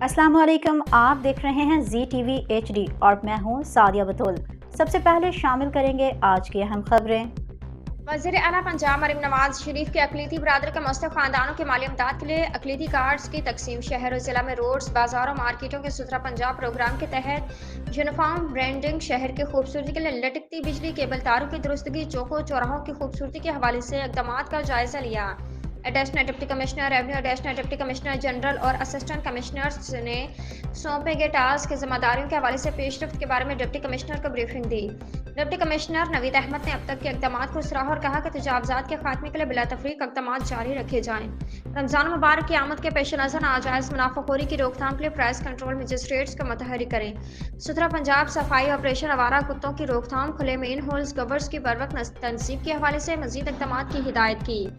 अस्सलाम वालेकुम, आप देख रहे हैं ZTV HD और मैं हूं सादिया बतूल। सबसे पहले शामिल करेंगे आज की अहम खबरें। वज़ीर आला पंजाब मरीम नवाज शरीफ के अक़लीती बरादरी के मुस्तहक़ ख़ानदानों की माली इमदाद के लिए अक़लीती कार्ड्स की तकसीम। शहर और ज़िला में रोड्स, बाज़ारों, मार्केटों के सुथरा पंजाब प्रोग्राम के तहत यूनिफॉर्म ब्रांडिंग, शहर की खूबसूरती के लिए लटकती बिजली केबल तारों की दुरुस्तगी, चौकों चौराहों की खूबसूरती के हवाले से इक़दामात का जायज़ा लिया। Additional deputy commissioner revenue, additional deputy commissioner general और असिस्टेंट कमिश्नर्स ने सौंपे गए टास्क की जिम्मेदारियों के हवाले से पेशरफ्त के बारे में डिप्टी कमिश्नर को ब्रीफिंग दी। डिप्टी कमिश्नर नवीद अहमद ने अब तक के इक़दामात को सराहा और कहा कि तजावुज़ात के खात्मे के लिए बिला तफरीक इक़दामात जारी रखे जाएँ। रमज़ान मुबारक की आमद के पेश नज़र नाजायज़ मुनाफाखोरी की रोकथाम के लिए प्राइस कंट्रोल मजिस्ट्रेट्स को मुतहर्रिक करें। सुथरा पंजाब सफाई ऑपरेशन, आवारा कुत्तों की रोकथाम, खुले मेन होल्स, गवर्स की बरवक्त तनसीब के हवाले से मज़ीद इक़दामात की हिदायत की।